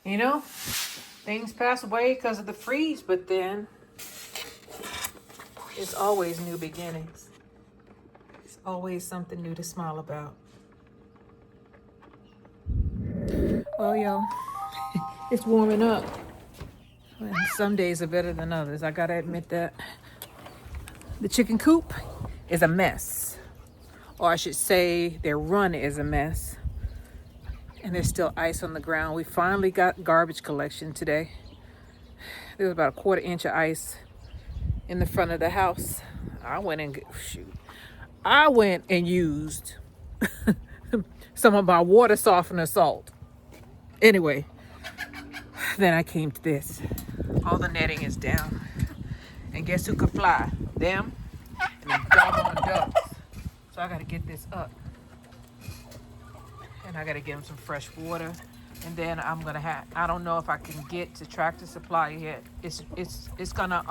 You know, things pass away because of the freeze, but then it's always new beginnings. It's always something new to smile about. Well, yo, it's warming up. And some days are better than others. I gotta admit that. The chicken coop is a mess. Or I should say their run is a mess. And there's still ice on the ground. We finally got garbage collection today. There was about a 1/4 inch of ice in the front of the house. I went and used some of my water softener salt. Anyway, then I came to this. All the netting is down. And guess who could fly? Them and the doggone ducks. So I gotta get this up. And I gotta get them some fresh water. And then I'm gonna I don't know if I can get to Tractor Supply yet. It's gonna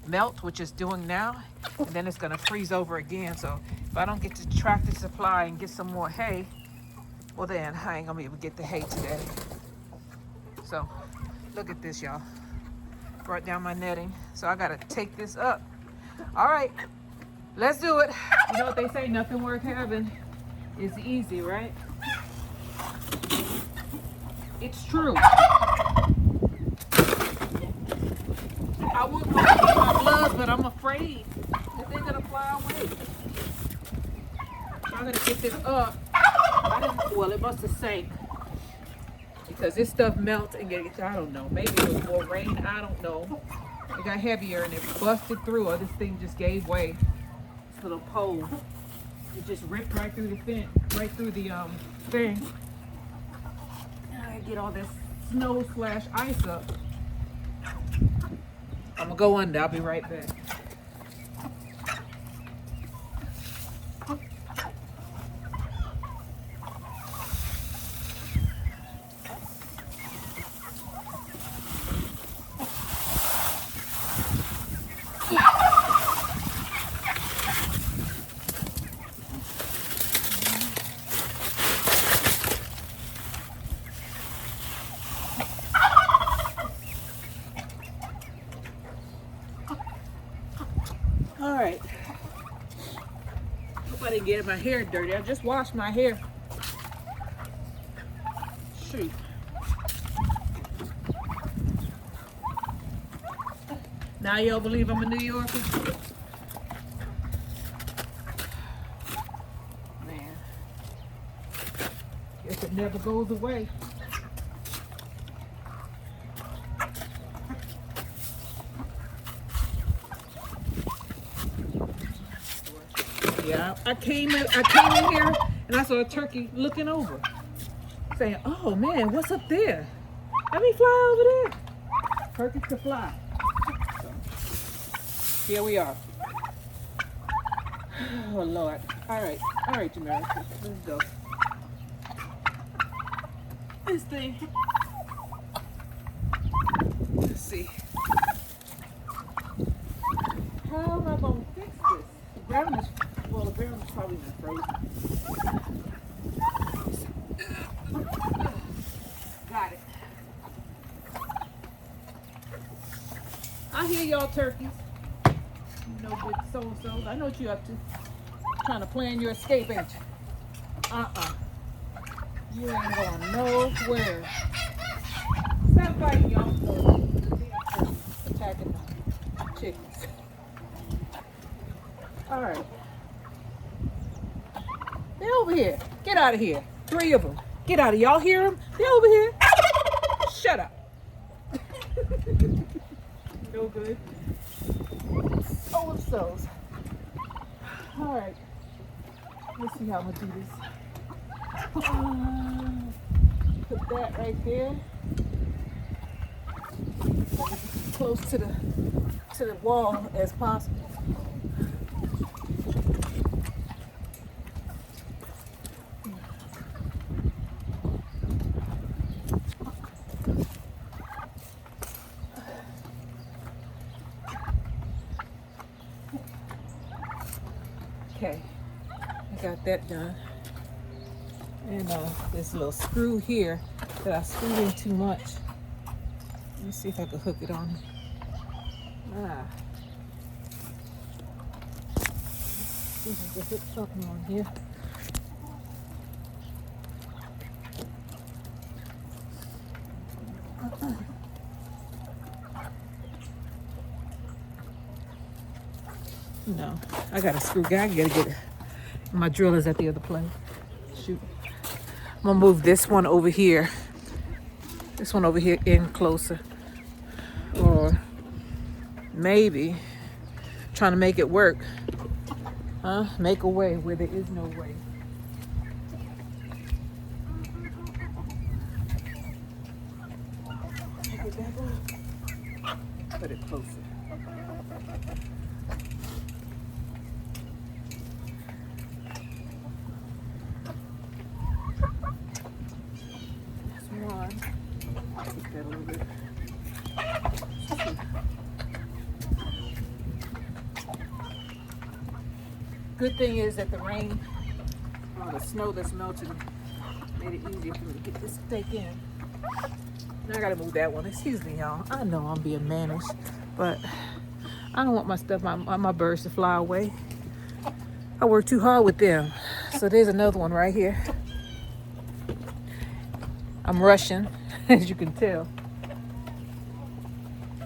melt, which it's doing now, and then it's gonna freeze over again. So if I don't get to Tractor Supply and get some more hay, well then I ain't gonna be able to get the hay today. So look at this, y'all. Brought down my netting. So I gotta take this up. All right, let's do it. You know what they say, nothing worth having is easy, right? It's true. I wouldn't want to get my gloves, but I'm afraid that they're gonna fly away. So I'm gonna get this up. Well, it must have sank because this stuff melts and gets, I don't know, maybe it was more rain, I don't know. It got heavier and it busted through, or this thing just gave way. This little pole, it just ripped right through the fence, right through the thing. I get all this snow/ice up. I'm gonna go under. I'll be right back. All right. Hope I didn't get my hair dirty. I just washed my hair. Shoot. Now y'all believe I'm a New Yorker? Man. Guess it never goes away. Yeah, I came in here and I saw a turkey looking over, saying, "Oh man, what's up there? Let me fly over there." Turkeys can fly. So, here we are. Oh Lord. All right, Jamaica, let's go. This thing. Let's see. How am I gonna fix this? The ground is probably been frozen. Got it. I hear y'all turkeys. You know good so-and-sos. I know what you up to. Trying to plan your escape, ain't you? You ain't going nowhere. Stop fighting, y'all. Attacking the chickens. All right. They're over here. Get out of here. 3 of them. Get out of here. Y'all hear them? They're over here. Shut up. No good. So-and-sos. All right. Let's see how I'm going to do this. Put that right there. Close to the wall as possible. Okay, I got that done. And this little screw here that I screwed in too much. Let me see if I can hook it on. Ah. See if I can hook something on here. No, I got a screw guy. I gotta get it. My drill is at the other place. Shoot. I'm gonna move this one over here. This one over here in closer. Or maybe trying to make it work. Huh? Make a way where there is no way. Take it back up. Put it closer. That a little bit. Good thing is that the rain, the snow that's melted, made it easier for me to get this stake in. Now I gotta move that one. Excuse me, y'all. I know I'm being mannish, but I don't want my stuff, my birds to fly away. I work too hard with them. So there's another one right here. I'm rushing, as you can tell.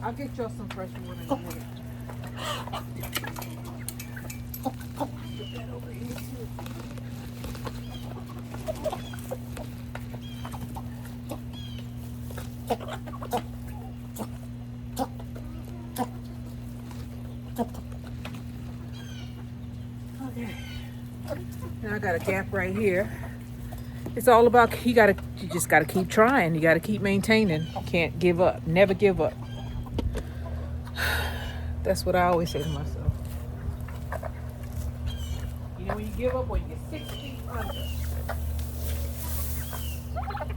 I'll get y'all some fresh water in a minute. Put that over here too. Okay. Now I got a gap right here. It's all about you just gotta keep trying. You gotta keep maintaining. Can't give up. Never give up. That's what I always say to myself. You know when you give up when you're 6 feet under.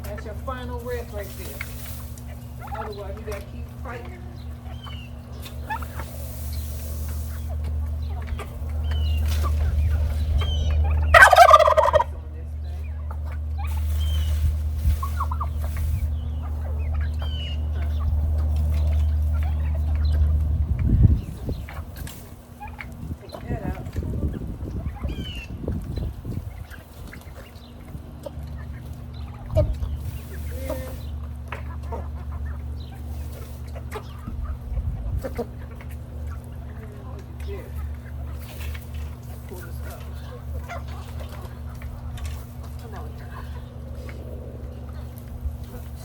That's your final rest right there. Otherwise you gotta keep fighting.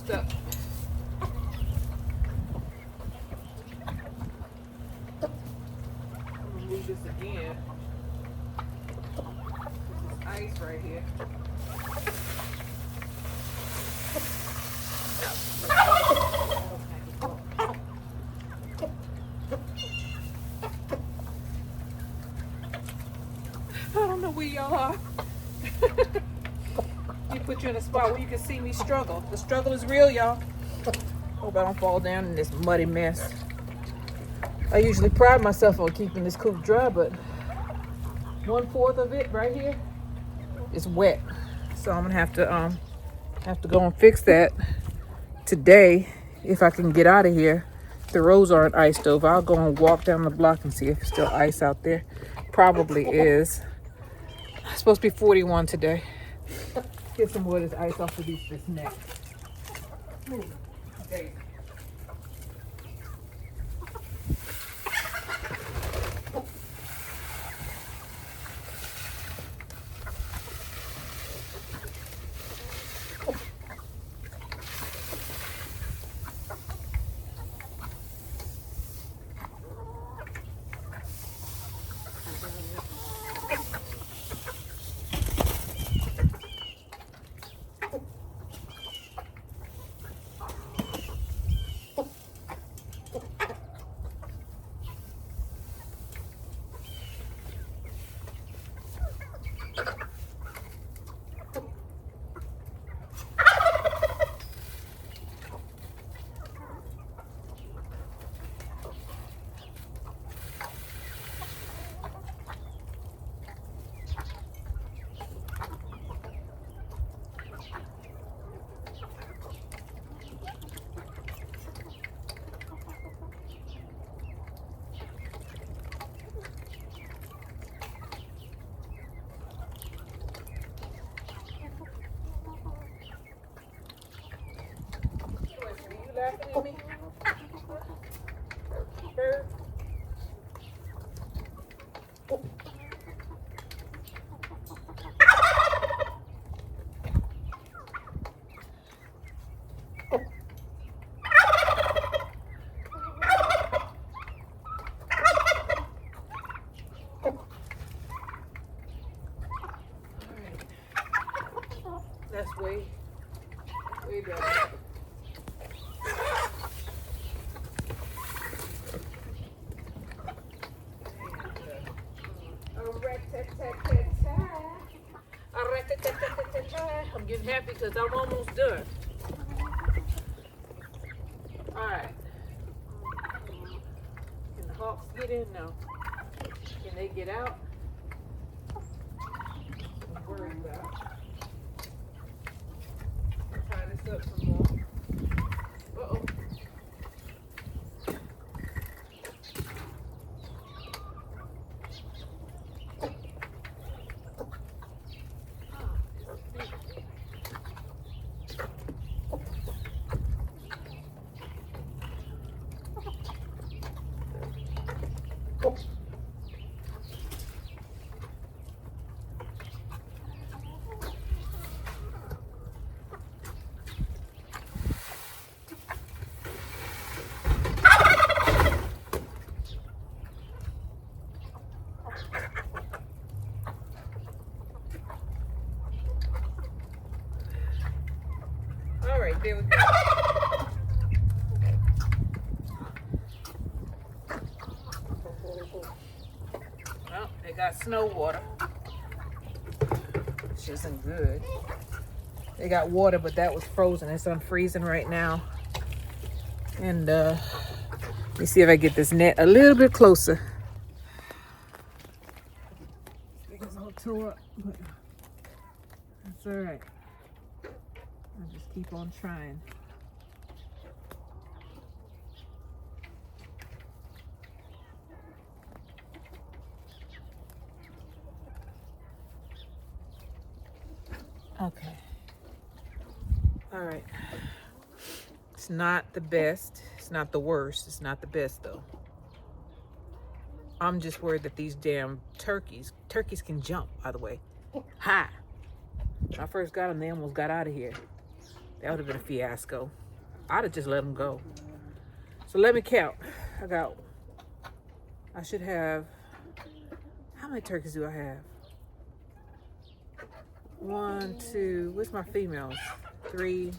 Stuck. I'm gonna move this again. This is ice right here. I don't know where y'all are. You put you in a spot where you can see me struggle. The struggle is real, y'all. Hope I don't fall down in this muddy mess. I usually pride myself on keeping this coop dry, but 1/4 of it right here is wet. So I'm gonna have to go and fix that today if I can get out of here. The roads aren't iced over. I'll go and walk down the block and see if it's still ice out there. Probably is. It's supposed to be 41 today. Get some more of this ice off of this neck. There. laughing at me? Bird? Oh. That's way better. I'm getting happy because I'm almost done. Alright. Can the hawks get in now? Can they get out? I'm worried about. Tie this up some more. Uh-oh. All right, there we go. Well, they got snow water, which isn't good. They got water, but that was frozen. It's unfreezing right now. And let me see if I get this net a little bit closer. It's all tore up, but that's all right. I'll just keep on trying. Okay. All right. It's not the best. It's not the worst. It's not the best though. I'm just worried that these damn turkeys can jump, by the way. High. When I first got them, they almost got out of here. That would have been a fiasco. I'd have just let them go. So let me count. I should have, how many turkeys do I have? 1, 2, where's my females? 3,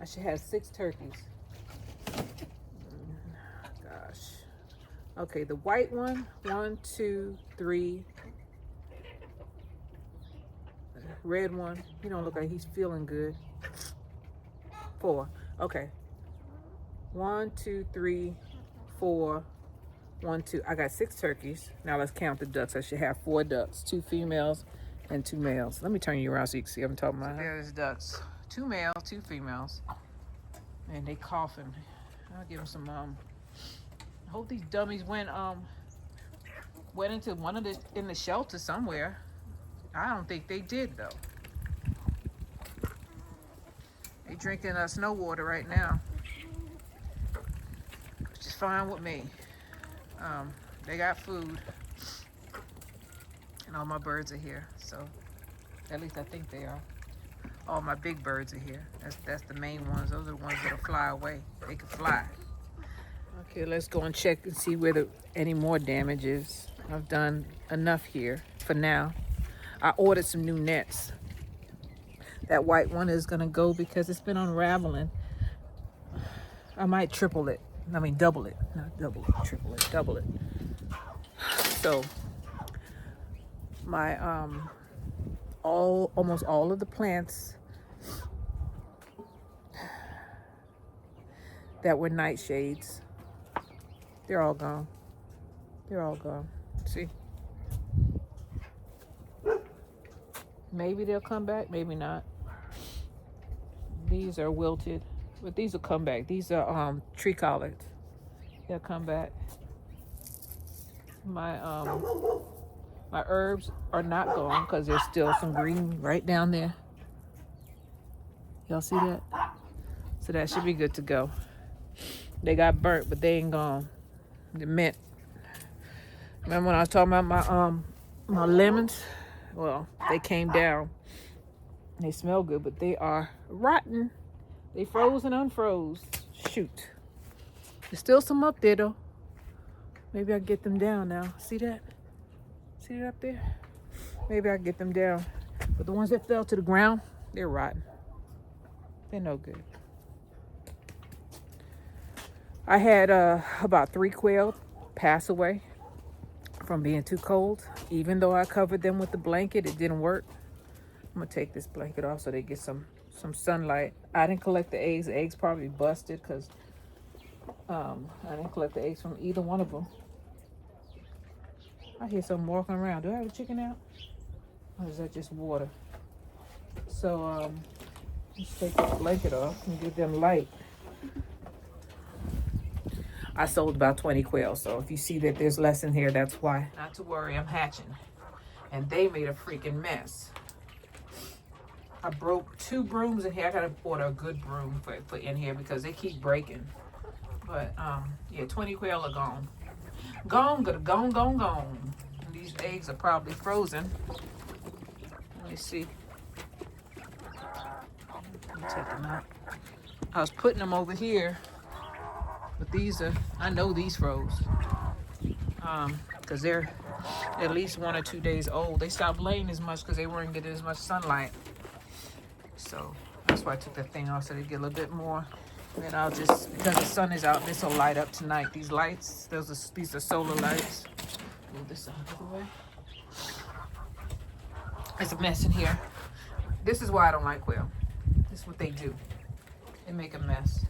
I should have 6 turkeys. Gosh. Okay, the white one, 1, 2, 3. Red one, he don't look like he's feeling good. 4, okay. 1, 2, 3, 4, 1, 2. I got 6 turkeys. Now let's count the ducks. I should have 4 ducks, 2 females and 2 males. Let me turn you around so you can see what I'm talking about. So there's ducks, 2 males, 2 females. And they coughing. I'll give them some, I hope these dummies went into one of in the shelter somewhere. I don't think they did though. They drinking snow water right now, which is fine with me. They got food, and all my birds are here. So, at least I think they are. All my big birds are here. That's the main ones. Those are the ones that'll fly away. They can fly. Okay, let's go and check and see whether any more damage is. I've done enough here for now. I ordered some new nets. That white one is gonna go because it's been unraveling. I might triple it. I mean double it. Not double it, triple it, double it. So my almost all of the plants that were nightshades, they're all gone. They're all gone. See? Maybe they'll come back, maybe not. These are wilted, but these will come back. These are tree collards. They'll come back. My my herbs are not gone because there's still some green right down there. Y'all see that? So that should be good to go. They got burnt, but they ain't gone. The mint. Remember when I was talking about my lemons? Well, they came down. They smell good, but they are rotten. They froze and unfroze. Shoot. There's still some up there though. Maybe I'll get them down now. See that? See it up there? Maybe I'll get them down. But the ones that fell to the ground, they're rotten. They're no good. I had about 3 quail pass away from being too cold. Even though I covered them with the blanket, it didn't work. I'm gonna take this blanket off so they get some sunlight. I didn't collect the eggs. The eggs probably busted because I didn't collect the eggs from either one of them. I hear something walking around. Do I have a chicken out? Or is that just water? So let's take this blanket off and give them light. I sold about 20 quail, so if you see that there's less in here, that's why. Not to worry, I'm hatching. And they made a freaking mess. I broke 2 brooms in here. I gotta order a good broom for in here because they keep breaking. But yeah, 20 quail are gone. Gone. And these eggs are probably frozen. Let me see. Let me take them out. I was putting them over here, but these are, I know these froze. Because they're at least 1 or 2 days old. They stopped laying as much because they weren't getting as much sunlight. So that's why I took that thing off so they get a little bit more. And then I'll just, because the sun is out, this will light up tonight. These lights, these are solar lights. Move this out of the way. It's a mess in here. This is why I don't like quail. This is what they do. They make a mess.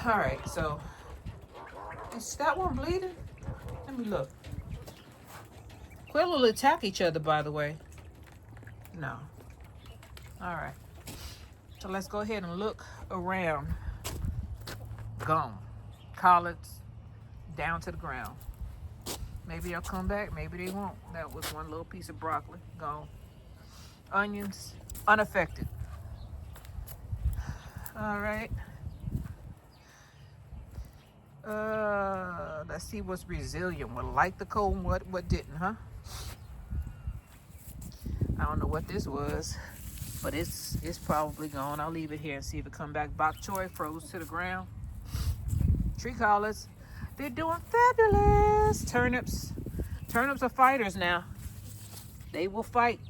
All right, so is that one bleeding? Let me look. Quail will attack each other, by the way. No. All right. So let's go ahead and look around. Gone. Collards down to the ground. Maybe they'll come back. Maybe they won't. That was one little piece of broccoli. Gone. Onions unaffected. All right. Let's see what's resilient. What liked the cold and what didn't, huh? I don't know what this was, but it's probably gone. I'll leave it here and see if it come back. Bok choy froze to the ground. Tree collards, they're doing fabulous. Turnips are fighters now. They will fight,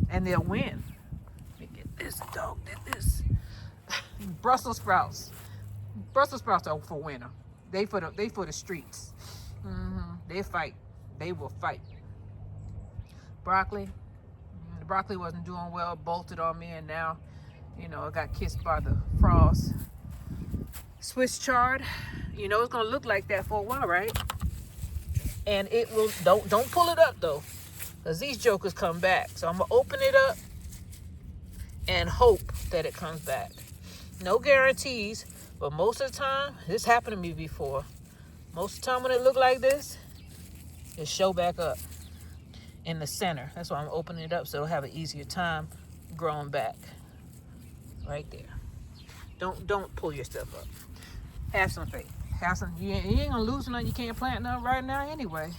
and they'll win. Let me get this. Dog did this. Brussels sprouts. Brussels sprouts are for winter. They for the streets. They fight. They will fight. Broccoli. The broccoli wasn't doing well. Bolted on me, and now, it got kissed by the frost. Swiss chard. It's gonna look like that for a while, right? And it will. Don't pull it up though, because these jokers come back. So I'm gonna open it up and hope that it comes back. No guarantees. But most of the time, this happened to me before. Most of the time when it look like this, it show back up in the center. That's why I'm opening it up so it'll have an easier time growing back. Right there. Don't pull your stuff up. Have some faith. You ain't gonna lose nothing. You can't plant nothing right now anyway.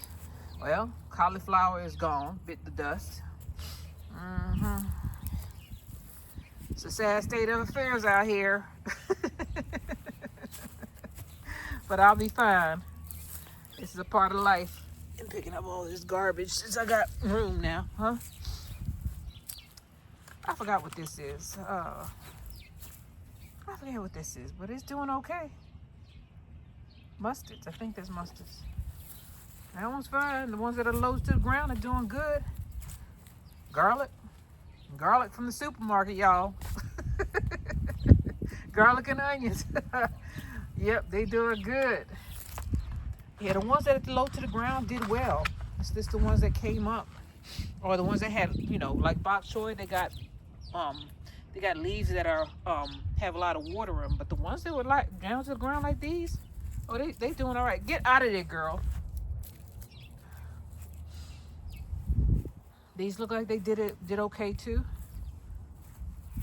Well, cauliflower is gone. Bit the dust. It's a sad state of affairs out here. But I'll be fine. This is a part of life. And picking up all this garbage since I got room now, huh? I forgot what this is. I forget what this is, but it's doing okay. Mustards. I think there's mustards. That one's fine. The ones that are low to the ground are doing good. Garlic. Garlic from the supermarket, y'all. Garlic and onions. Yep, they doing good. Yeah, the ones that are low to the ground did well. It's just the ones that came up, or the ones that had, like bok choy. They got leaves that are have a lot of water in them. But the ones that were like down to the ground like these, they doing all right. Get out of there, girl. These look like they did okay too.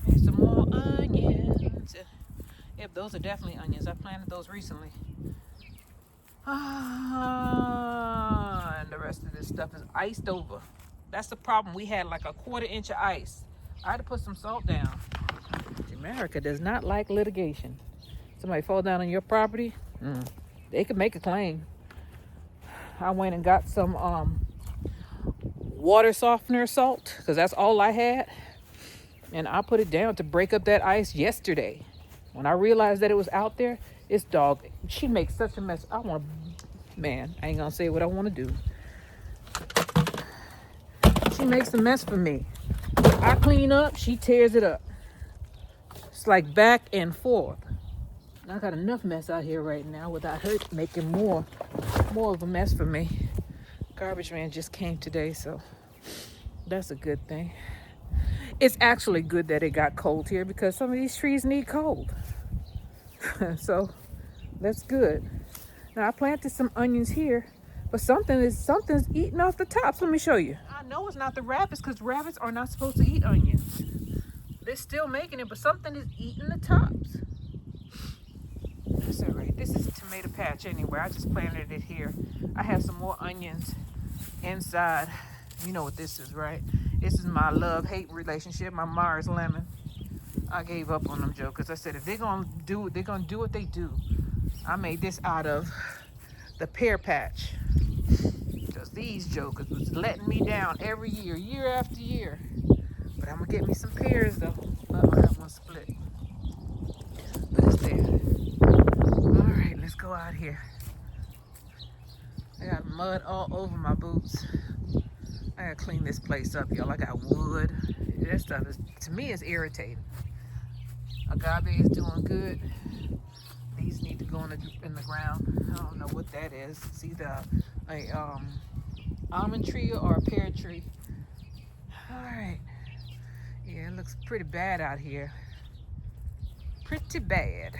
And some more onions. Yep, those are definitely onions. I planted those recently. And the rest of this stuff is iced over. That's the problem. We had like a 1/4 inch of ice. I had to put some salt down. America does not like litigation. Somebody fall down on your property, they could make a claim. I went and got some water softener salt because that's all I had. And I put it down to break up that ice yesterday. When I realized that it was out there, this dog, she makes such a mess. I ain't gonna say what I want to do. She makes a mess for me. I clean up, she tears it up. It's like back and forth. I got enough mess out here right now without her making more of a mess for me. Garbage man just came today, so that's a good thing. It's actually good that it got cold here because some of these trees need cold. So that's good. Now I planted some onions here, but something's eating off the tops. Let me show you. I know it's not the rabbits because rabbits are not supposed to eat onions. They're still making it, but something is eating the tops. That's all right. This is a tomato patch anyway. I just planted it here. I have some more onions inside. You know what this is, right? This is my love-hate relationship, my Mars lemon. I gave up on them jokers. I said, if they're gonna do it, they're gonna do what they do. I made this out of the pear patch. Because these jokers was letting me down every year, year after year. But I'm gonna get me some pears though. That one split. But it's there. All right, let's go out here. I got mud all over my boots. I gotta clean this place up, y'all. I got wood. That stuff is, to me, is irritating. Agave is doing good. These need to go in the ground. I don't know what that is. It's either a almond tree or a pear tree. All right. Yeah, it looks pretty bad out here. Pretty bad.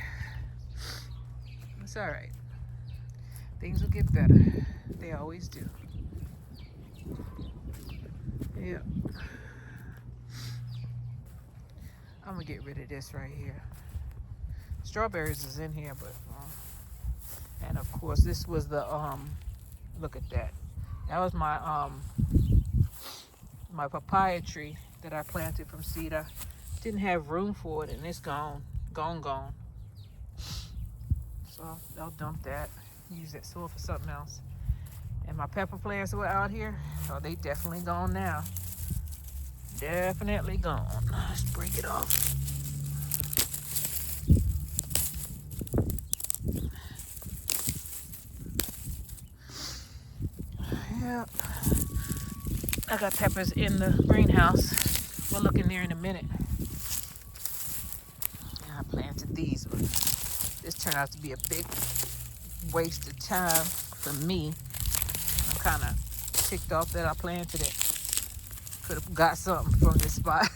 It's all right. Things will get better. They always do. Yeah. I'm gonna get rid of this right here. Strawberries is in here, but and of course this was the look at that. That was my my papaya tree that I planted from seed. I didn't have room for it, and it's gone. So I'll dump that. Use that soil for something else. And my pepper plants were out here. Oh, they definitely gone now. Definitely gone. Let's break it off. Yep. I got peppers in the greenhouse. We'll look in there in a minute. I planted these. This turned out to be a big waste of time for me. I'm kind of ticked off that I planted it. Could have got something from this spot.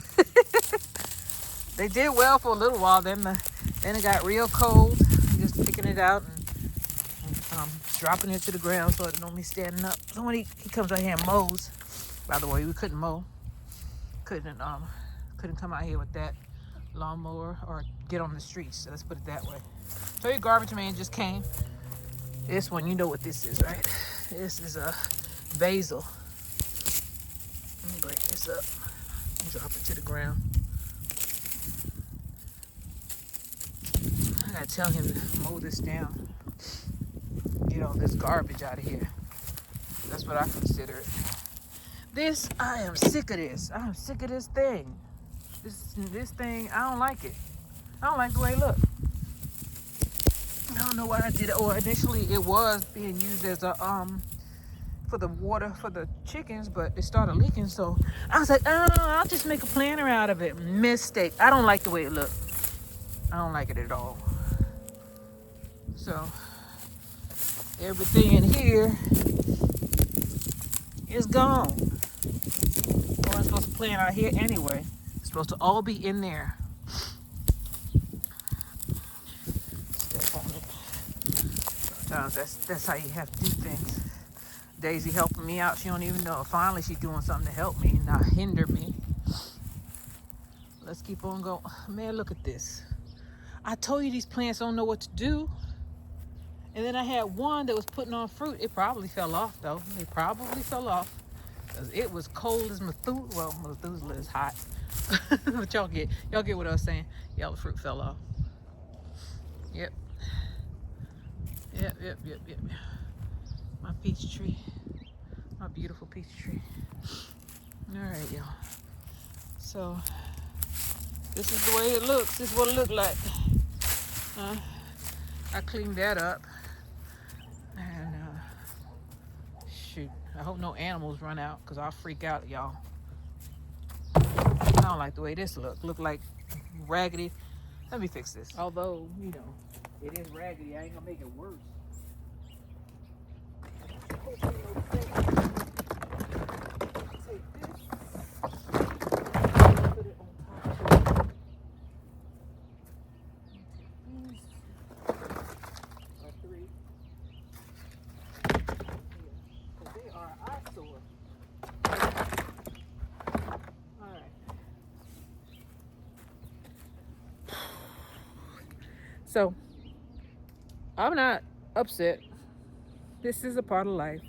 They did well for a little while. Then it got real cold. I'm just picking it out and dropping it to the ground so it don't be standing up. Somebody he comes out here and mows. By the way, we couldn't mow. Couldn't come out here with that lawnmower or get on the streets. So let's put it that way. So your garbage man just came. This one, you know what this is, right? This is a basil. Let me break this up and drop it to the ground. I gotta tell him to mow this down. Get all this garbage out of here. That's what I consider it. I am sick of this. I'm sick of this thing. This thing, I don't like it. I don't like the way it looks. I don't know why I did it. Or initially it was being used as a for the water for the chickens, but it started leaking. So I was like, oh, I'll just make a planter out of it. Mistake. I don't like the way it looked. I don't like it at all. So everything in here is gone. Well, I'm supposed to plant out here anyway. It's supposed to all be in there. Step on it. Sometimes that's how you have to do things. Daisy helping me out. She don't even know. Finally, she's doing something to help me, not hinder me. Let's keep on going. Man, look at this. I told you these plants don't know what to do. And then I had one that was putting on fruit. It probably fell off though. It probably fell off because it was cold as Methuselah. Well, Methuselah is hot. But y'all get what I was saying. Yellow fruit fell off. Yep. Yep. My peach tree. My beautiful peach tree. All right, y'all. So this is the way it looks. This is what it looked like. I cleaned that up. And shoot, I hope no animals run out because I'll freak out, y'all. I don't like the way this look like raggedy. Let me fix this. Although, you know, it is raggedy, I ain't gonna make it worse. Hopefully it'll stay. Take this, put it on top of these are three. Because they are eyesore. Alright. So I'm not upset. This is a part of life.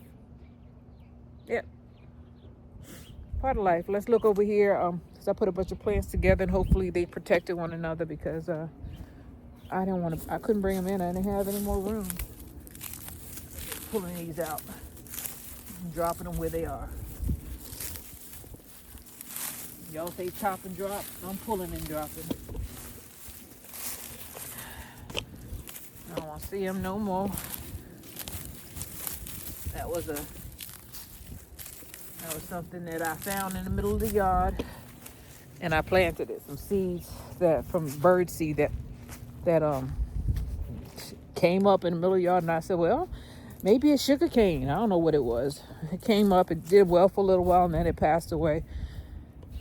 Yep. Part of life. Let's look over here. So I put a bunch of plants together and hopefully they protected one another because I couldn't bring them in. I didn't have any more room. Pulling these out. And dropping them where they are. Y'all say chop and drop. I'm pulling and dropping. I don't want to see them no more. That was something that I found in the middle of the yard, and I planted it. Some seeds from bird seed that came up in the middle of the yard, and I said, well, maybe it's sugar cane. I don't know what it was. It came up, it did well for a little while, and then it passed away.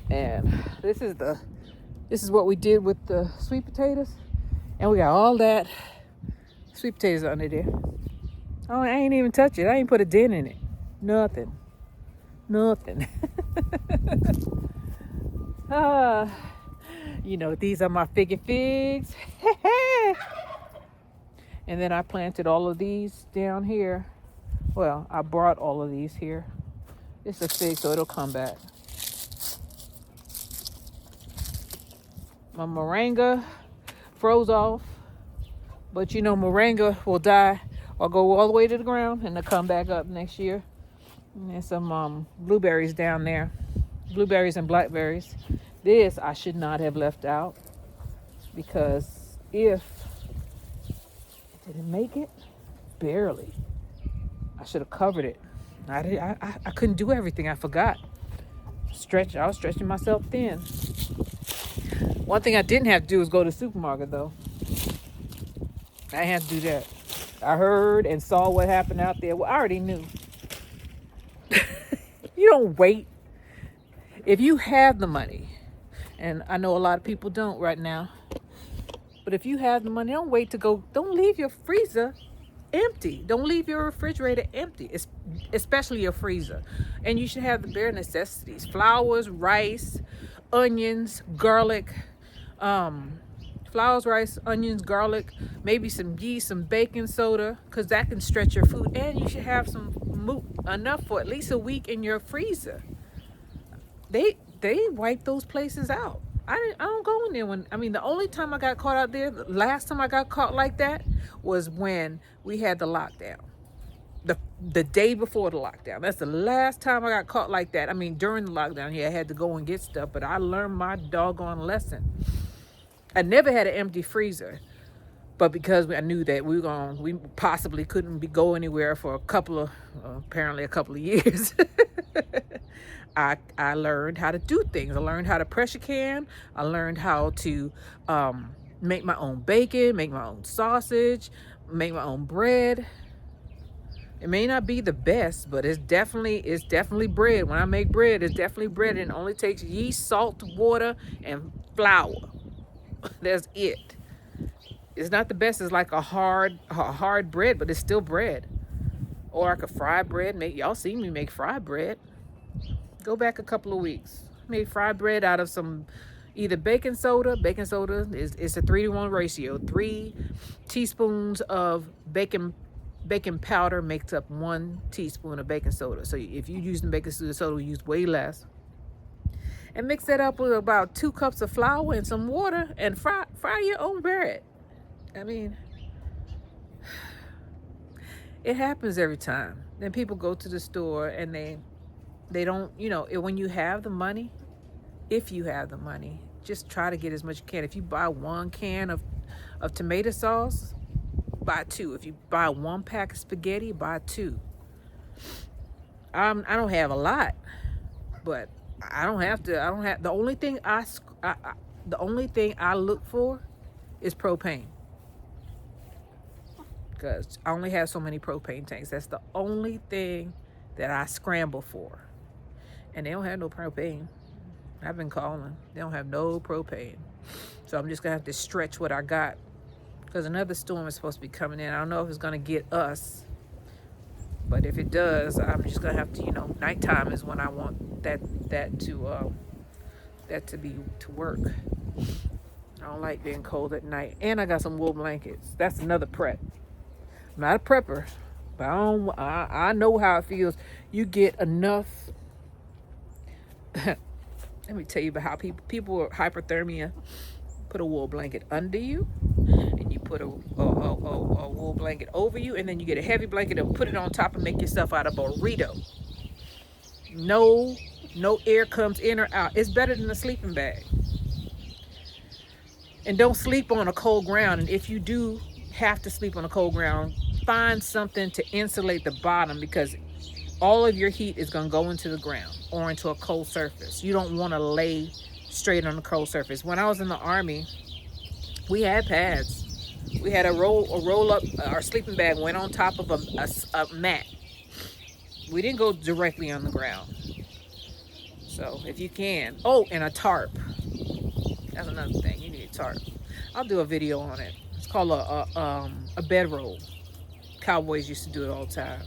And this is what we did with the sweet potatoes, and we got all that sweet potatoes under there. Oh, I ain't even touch it. I ain't put a dent in it. Nothing. You know, these are my figgy figs. And then I planted all of these down here. Well, I brought all of these here. It's a fig, so it'll come back. My moringa froze off. But you know, moringa will die or go all the way to the ground and they'll come back up next year. And there's some blueberries down there. Blueberries and blackberries. This I should not have left out because if it didn't make it, barely. I should have covered it. I couldn't do everything. I forgot. I was stretching myself thin. One thing I didn't have to do was go to the supermarket though. I didn't have to do that. I heard and saw what happened out there. Well, I already knew. You don't wait. If you have the money, and I know a lot of people don't right now, but if you have the money, don't wait to go. Don't leave your freezer empty. Don't leave your refrigerator empty, especially your freezer. And you should have the bare necessities: flours, rice, onions, garlic, flours, rice, onions, garlic, maybe some yeast, some baking soda, because that can stretch your food. And you should have enough for at least a week in your freezer. They wipe those places out. I don't go in there the only time I got caught out there, the last time I got caught like that was when we had the lockdown. The day before the lockdown. That's the last time I got caught like that. During the lockdown, yeah, I had to go and get stuff, but I learned my doggone lesson. I never had an empty freezer, but because I knew that we possibly couldn't go anywhere for apparently a couple of years. I learned how to do things. I learned how to pressure can. I learned how to make my own bacon, make my own sausage, make my own bread. It may not be the best, but it's definitely bread. When I make bread, it's definitely bread, and it only takes yeast, salt, water, and flour. That's it. It's not the best. It's like a hard bread, but it's still bread. Or I could fry bread. Y'all see me make fried bread. Go back a couple of weeks. Made fried bread out of some, Either baking soda is a 3-to-1 ratio. 3 teaspoons of baking powder makes up 1 teaspoon of baking soda. So if you're using baking soda, use way less. And mix that up with about 2 cups of flour and some water, and fry your own bread. I mean, it happens every time. Then people go to the store and they don't, when you have the money, if you have the money, just try to get as much as you can. If you buy 1 can of tomato sauce, buy 2. If you buy 1 pack of spaghetti, buy 2. I don't have a lot, but I don't have the only thing I look for is propane, because I only have so many propane tanks. That's the only thing that I scramble for, and they don't have no propane. I've been calling. They don't have no propane. So I'm just going to have to stretch what I got, because another storm is supposed to be coming in. I don't know if it's going to get us, but if it does, I'm just going to have to, nighttime is when I want that to work. I don't like being cold at night. And I got some wool blankets. That's another prep. I'm not a prepper, but I know how it feels. You get enough. Let me tell you about how people with hypothermia put a wool blanket under you, and you put a wool blanket over you, and then you get a heavy blanket and put it on top and make yourself out a burrito. No air comes in or out. It's better than a sleeping bag. And don't sleep on a cold ground. And if you do have to sleep on a cold ground, find something to insulate the bottom, because all of your heat is going to go into the ground or into a cold surface. You don't want to lay straight on the cold surface. When I was in the Army, we had pads. We had a roll up. Our sleeping bag went on top of a mat. We didn't go directly on the ground. So if you can, and a tarp. That's another thing. You need a tarp. I'll do a video on it. It's called a bedroll. Cowboys used to do it all the time.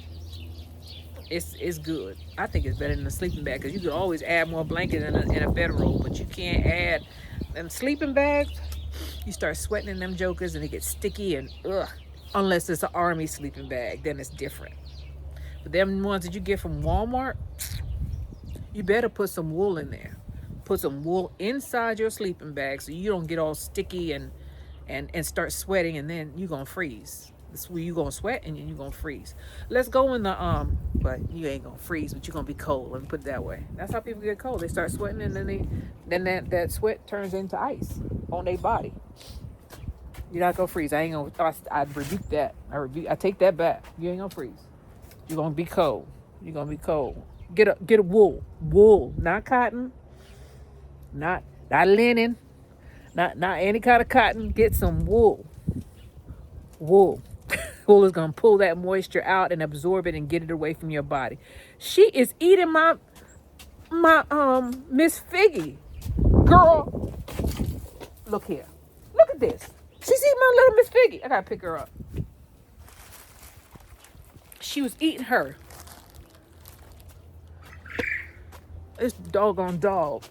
It's good. I think it's better than a sleeping bag, because you could always add more blanket in a bedroll, but you can't add them sleeping bags. You start sweating in them jokers and they get sticky and ugh. Unless it's an Army sleeping bag, then it's different. But them ones that you get from Walmart, you better put some wool in there. Put some wool inside your sleeping bag so you don't get all sticky and start sweating, and then you're gonna freeze. That's where you're gonna sweat and then you're gonna freeze. Let's go in the but you ain't gonna freeze, but you're gonna be cold. Let me put it that way. That's how people get cold. They start sweating, and then that sweat turns into ice on their body. You're not gonna freeze. I rebuke that. I take that back. You ain't gonna freeze. You're gonna be cold. You're gonna be cold. Get a wool, not cotton, not linen, not any kind of cotton. Get some wool. Wool is gonna pull that moisture out and absorb it and get it away from your body. She is eating my Miss Figgy. Girl, look here. Look at this. She's eating my little Miss Figgy. I gotta pick her up. She was eating her. This doggone dog.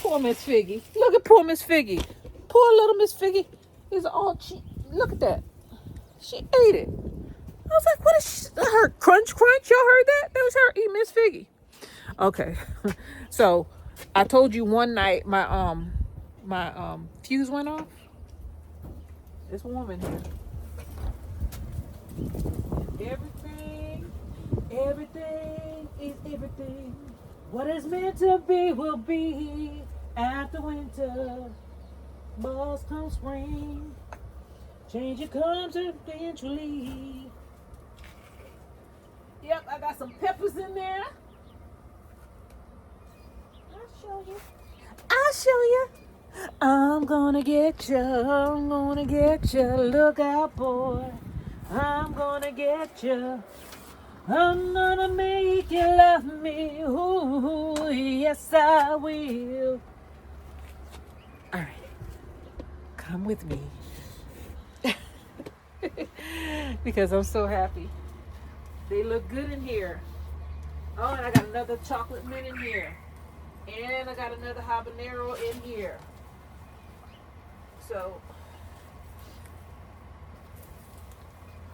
Poor Miss Figgy. Look at poor Miss Figgy. Poor little Miss Figgy. Is all she, look at that. She ate it. I was like, what is her crunch? Y'all heard that? That was her eating Miss Figgy. Okay. So I told you one night my fuse went off. It's warm in here. Everything is everything. What is meant to be will be. After winter must come spring. Change it comes eventually. Yep, I got some peppers in there. I'll show you. I'm gonna get you. Look out, boy. I'm gonna get you. I'm gonna make you love me. Ooh, yes, I will. All right. Come with me. Because I'm so happy. They look good in here. Oh, and I got another chocolate mint in here. And I got another habanero in here. So,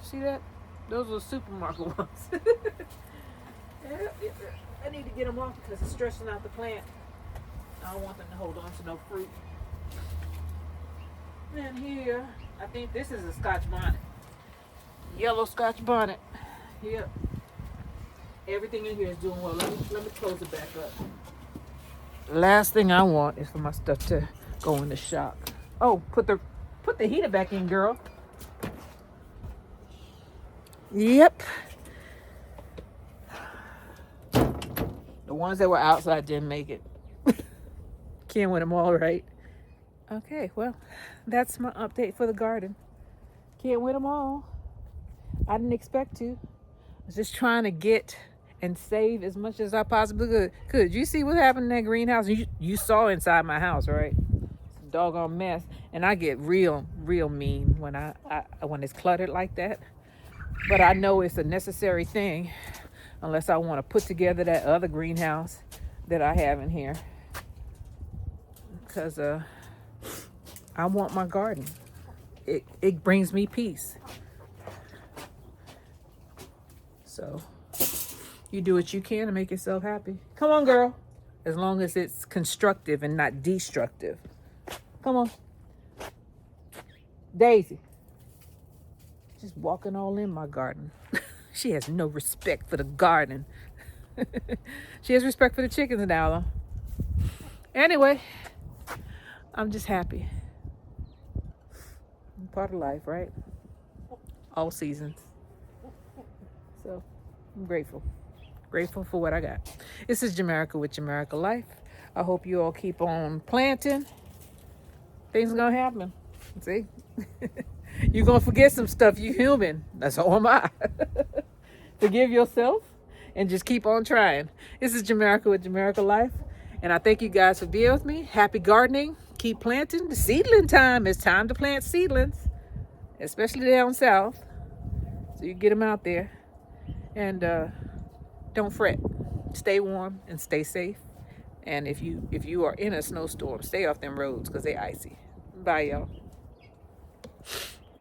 see that? Those are supermarket ones. I need to get them off because it's stressing out the plant. I don't want them to hold on to no fruit. And here, I think this is a Scotch bonnet. Yellow Scotch bonnet. Yep. Everything in here is doing well. Let me close it back up. Last thing I want is for my stuff to go into shock. Oh, put the heater back in, girl. Yep. The ones that were outside didn't make it. Can't win them all, right? Okay, well, that's my update for the garden. Can't win them all. I didn't expect to. I was just trying to get and save as much as I possibly could. You see what happened in that greenhouse? You saw inside my house, right? It's a doggone mess. And I get real mean when it's cluttered like that. But I know it's a necessary thing unless I want to put together that other greenhouse that I have in here. Because I want my garden. It brings me peace. So you do what you can to make yourself happy. Come on, girl. As long as it's constructive and not destructive. Come on. Daisy. Just walking all in my garden. She has no respect for the garden. She has respect for the chickens now, though. Anyway, I'm just happy. Part of life, right? All seasons. So I'm grateful. Grateful for what I got. This is Jamaica with Jamaica Life. I hope you all keep on planting. Things are gonna happen. See? You're gonna forget some stuff. You human. That's all am I. Forgive yourself and just keep on trying. This is Jamaica with Jamaica Life. And I thank you guys for being with me. Happy gardening. Keep planting. The seedling time. It's time to plant seedlings. Especially down south. So you get them out there. And don't fret. Stay warm and stay safe. And if you are in a snowstorm, stay off them roads because they're icy. Bye, y'all.